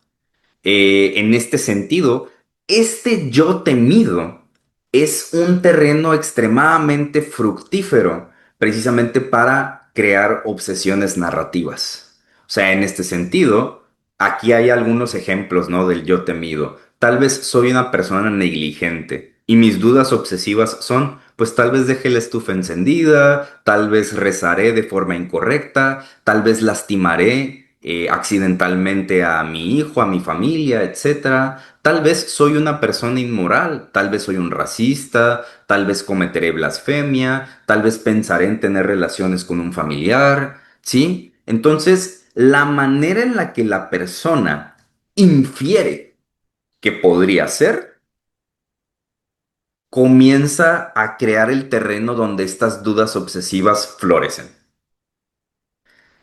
En este sentido, este yo temido es un terreno extremadamente fructífero precisamente para crear obsesiones narrativas. O sea, en este sentido, aquí hay algunos ejemplos, ¿no? Del yo temido. Tal vez soy una persona negligente y mis dudas obsesivas son, pues tal vez dejé la estufa encendida, tal vez rezaré de forma incorrecta, tal vez lastimaré accidentalmente a mi hijo, a mi familia, etcétera. Tal vez soy una persona inmoral, tal vez soy un racista, tal vez cometeré blasfemia, tal vez pensaré en tener relaciones con un familiar, ¿sí? Entonces, la manera en la que la persona infiere que podría ser, comienza a crear el terreno donde estas dudas obsesivas florecen.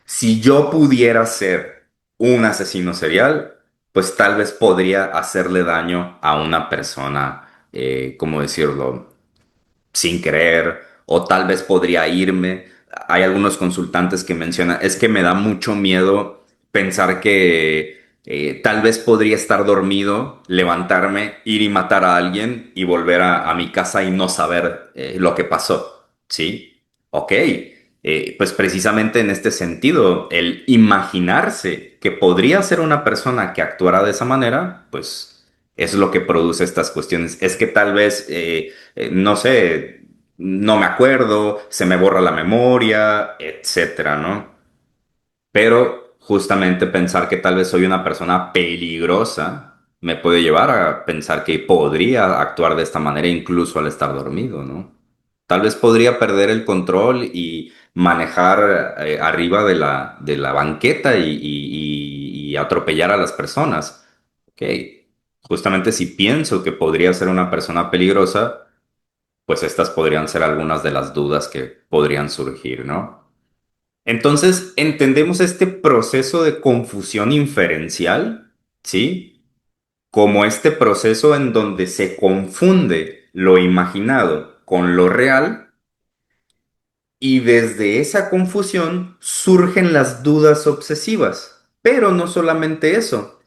Si yo pudiera ser un asesino serial, pues tal vez podría hacerle daño a una persona, ¿cómo decirlo? Sin querer, o tal vez podría irme. Hay algunos consultantes que mencionan, es que me da mucho miedo pensar que tal vez podría estar dormido, levantarme, ir y matar a alguien y volver a mi casa y no saber lo que pasó. ¿Sí? Ok. Pues precisamente en este sentido, el imaginarse que podría ser una persona que actuara de esa manera, pues es lo que produce estas cuestiones. Es que tal vez no sé, no me acuerdo, se me borra la memoria, etcétera, ¿no? Pero justamente pensar que tal vez soy una persona peligrosa me puede llevar a pensar que podría actuar de esta manera incluso al estar dormido, ¿no? Tal vez podría perder el control y manejar arriba de la banqueta y atropellar a las personas. Ok, justamente si pienso que podría ser una persona peligrosa, pues estas podrían ser algunas de las dudas que podrían surgir, ¿no? Entonces, entendemos este proceso de confusión inferencial, ¿sí? Como este proceso en donde se confunde lo imaginado con lo real Y desde esa confusión surgen las dudas obsesivas. Pero no solamente eso,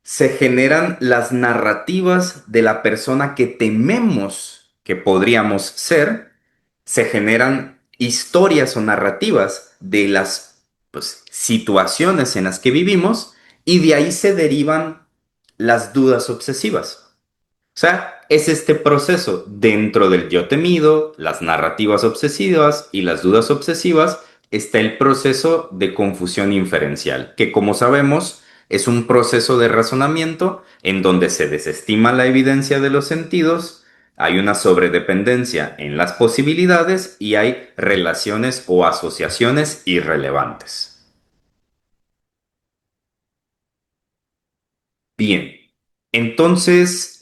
se generan las narrativas de la persona que tememos que podríamos ser, se generan historias o narrativas de las pues, situaciones en las que vivimos y de ahí se derivan las dudas obsesivas. O sea, es este proceso dentro del yo temido, las narrativas obsesivas y las dudas obsesivas, está el proceso de confusión inferencial, que como sabemos es un proceso de razonamiento en donde se desestima la evidencia de los sentidos, hay una sobredependencia en las posibilidades y hay relaciones o asociaciones irrelevantes. Bien, entonces,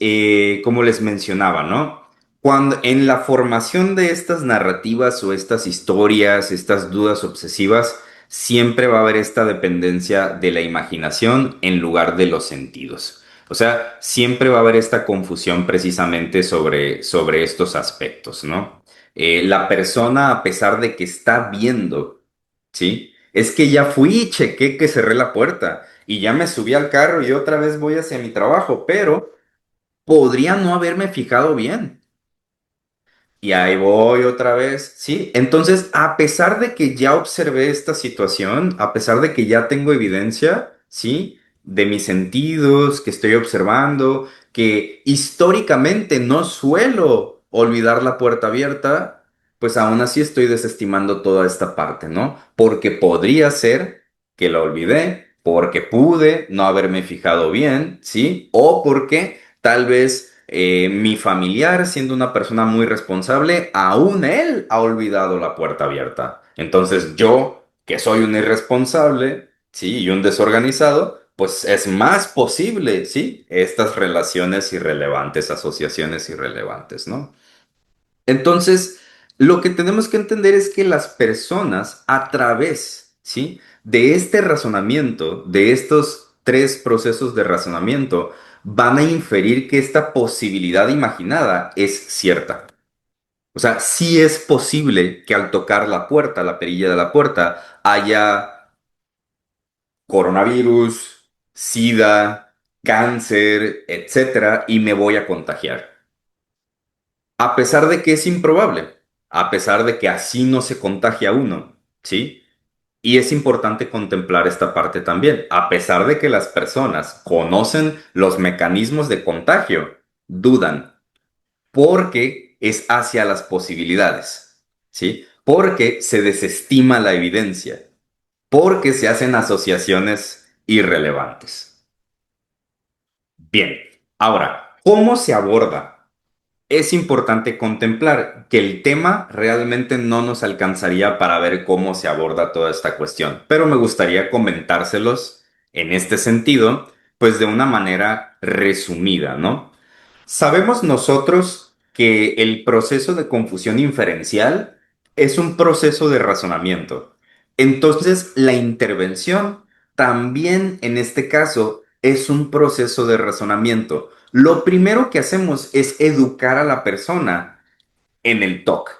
como les mencionaba, ¿no? Cuando en la formación de estas narrativas o estas historias, estas dudas obsesivas, siempre va a haber esta dependencia de la imaginación en lugar de los sentidos. O sea, siempre va a haber esta confusión precisamente sobre estos aspectos, ¿no? La persona, a pesar de que está viendo, ¿sí? Es que ya fui y chequé que cerré la puerta y ya me subí al carro y otra vez voy hacia mi trabajo, pero podría no haberme fijado bien. Y ahí voy otra vez, ¿sí? Entonces, a pesar de que ya observé esta situación, a pesar de que ya tengo evidencia, ¿sí? De mis sentidos, que estoy observando, que históricamente no suelo olvidar la puerta abierta, pues aún así estoy desestimando toda esta parte, ¿no? Porque podría ser que la olvidé, porque pude no haberme fijado bien, ¿sí? O porque tal vez mi familiar, siendo una persona muy responsable, aún él ha olvidado la puerta abierta. Entonces yo, que soy un irresponsable, sí, y un desorganizado, pues es más posible, sí, estas relaciones irrelevantes, asociaciones irrelevantes, ¿no? Entonces, lo que tenemos que entender es que las personas a través, ¿sí? De este razonamiento, de estos tres procesos de razonamiento, van a inferir que esta posibilidad imaginada es cierta. O sea, sí es posible que al tocar la puerta, la perilla de la puerta, haya coronavirus, sida, cáncer, etcétera, y me voy a contagiar. A pesar de que es improbable, a pesar de que así no se contagia uno, ¿sí? Y es importante contemplar esta parte también, a pesar de que las personas conocen los mecanismos de contagio, dudan, porque es hacia las posibilidades, ¿sí? Porque se desestima la evidencia, porque se hacen asociaciones irrelevantes. Bien, ahora, ¿cómo se aborda? Es importante contemplar que el tema realmente no nos alcanzaría para ver cómo se aborda toda esta cuestión, pero me gustaría comentárselos en este sentido, pues de una manera resumida, ¿no? Sabemos nosotros que el proceso de confusión inferencial es un proceso de razonamiento. Entonces, la intervención también en este caso es un proceso de razonamiento. Lo primero que hacemos es educar a la persona en el TOC.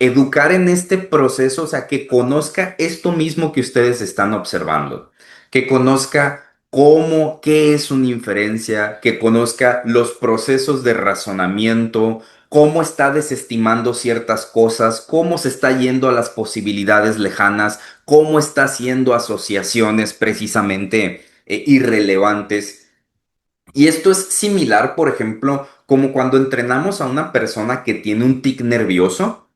Educar en este proceso, o sea, que conozca esto mismo que ustedes están observando, que conozca cómo, qué es una inferencia, que conozca los procesos de razonamiento, cómo está desestimando ciertas cosas, cómo se está yendo a las posibilidades lejanas, cómo está haciendo asociaciones precisamente irrelevantes. Y esto es similar, por ejemplo, como cuando entrenamos a una persona que tiene un tic nervioso.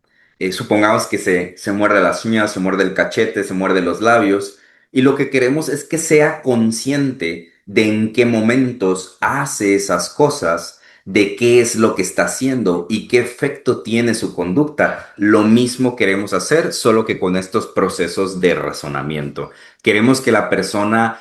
Supongamos que se muerde las uñas, se muerde el cachete, se muerde los labios, y lo que queremos es que sea consciente de en qué momentos hace esas cosas, de qué es lo que está haciendo y qué efecto tiene su conducta. Lo mismo queremos hacer, solo que con estos procesos de razonamiento. Queremos que la persona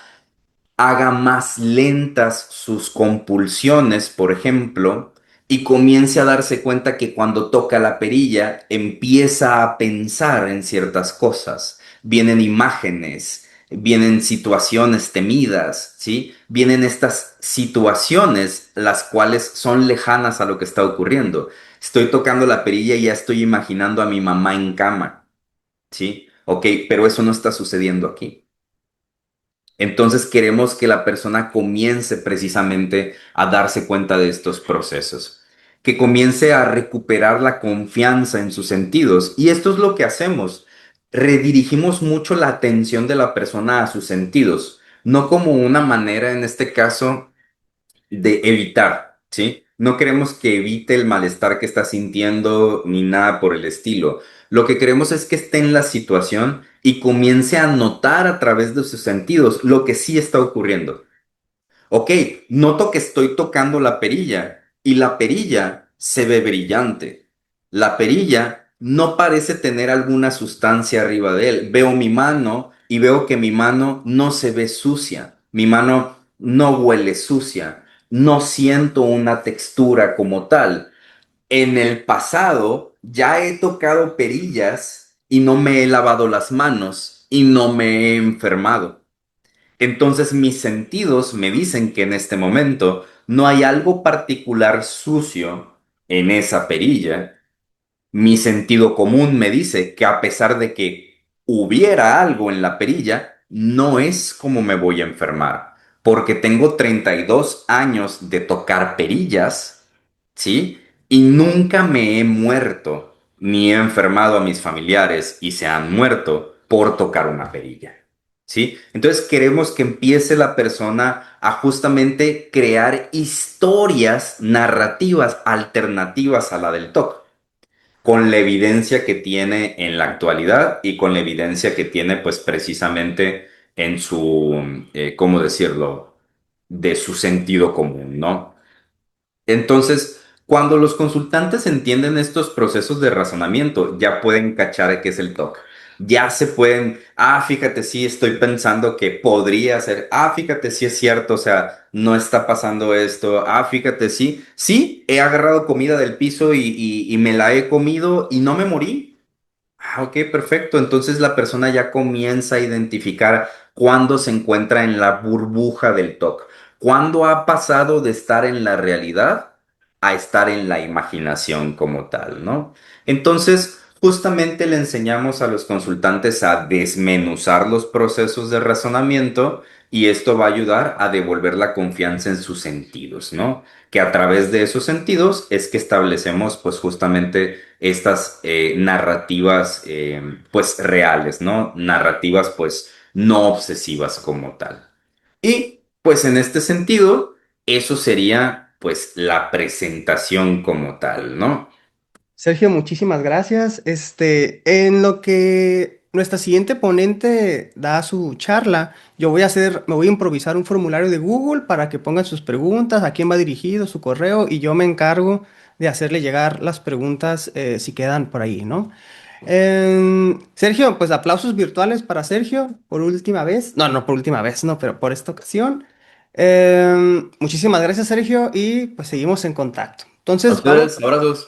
haga más lentas sus compulsiones, por ejemplo, y comience a darse cuenta que cuando toca la perilla empieza a pensar en ciertas cosas. Vienen imágenes, vienen situaciones temidas, ¿sí? Vienen estas situaciones las cuales son lejanas a lo que está ocurriendo. Estoy tocando la perilla y ya estoy imaginando a mi mamá en cama. ¿sí? Ok, pero eso no está sucediendo aquí. Entonces queremos que la persona comience precisamente a darse cuenta de estos procesos, que comience a recuperar la confianza en sus sentidos. Y esto es lo que hacemos. Redirigimos mucho la atención de la persona a sus sentidos, no como una manera, en este caso, de evitar, ¿sí? No queremos que evite el malestar que está sintiendo ni nada por el estilo. Lo que queremos es que esté en la situación y comience a notar a través de sus sentidos lo que sí está ocurriendo. Ok, noto que estoy tocando la perilla y la perilla se ve brillante. La perilla no parece tener alguna sustancia arriba de él. Veo mi mano y veo que mi mano no se ve sucia. Mi mano no huele sucia. No siento una textura como tal. En el pasado ya he tocado perillas y no me he lavado las manos y no me he enfermado. Entonces mis sentidos me dicen que en este momento no hay algo particular sucio en esa perilla. Mi sentido común me dice que a pesar de que hubiera algo en la perilla, no es como me voy a enfermar, porque tengo 32 años de tocar perillas, ¿sí? Y nunca me he muerto, ni he enfermado a mis familiares y se han muerto por tocar una perilla. ¿Sí? Entonces queremos que empiece la persona a justamente crear historias narrativas alternativas a la del TOC, con la evidencia que tiene en la actualidad y con la evidencia que tiene pues precisamente en su, ¿cómo decirlo?, de su sentido común, ¿no? Entonces, cuando los consultantes entienden estos procesos de razonamiento, ya pueden cachar qué es el TOC. Ya se pueden, fíjate, sí, estoy pensando que podría ser, fíjate, sí es cierto, o sea, no está pasando esto, fíjate, sí, sí, he agarrado comida del piso y me la he comido y no me morí. Ok, perfecto. Entonces la persona ya comienza a identificar cuándo se encuentra en la burbuja del TOC, cuándo ha pasado de estar en la realidad a estar en la imaginación como tal, ¿no? Entonces, justamente le enseñamos a los consultantes a desmenuzar los procesos de razonamiento y esto va a ayudar a devolver la confianza en sus sentidos, ¿no? Que a través de esos sentidos es que establecemos pues justamente estas narrativas pues reales, ¿no? Narrativas pues no obsesivas como tal. Y pues en este sentido, eso sería pues la presentación como tal, ¿no? Sergio, muchísimas gracias. En lo que nuestra siguiente ponente da su charla, me voy a improvisar un formulario de Google para que pongan sus preguntas, a quién va dirigido, su correo, y yo me encargo de hacerle llegar las preguntas si quedan por ahí, ¿no? Sergio, pues aplausos virtuales para Sergio por última vez. No, no por última vez, no, pero por esta ocasión. Muchísimas gracias, Sergio, y pues seguimos en contacto. A Entonces, vamos. ustedes, abrazos.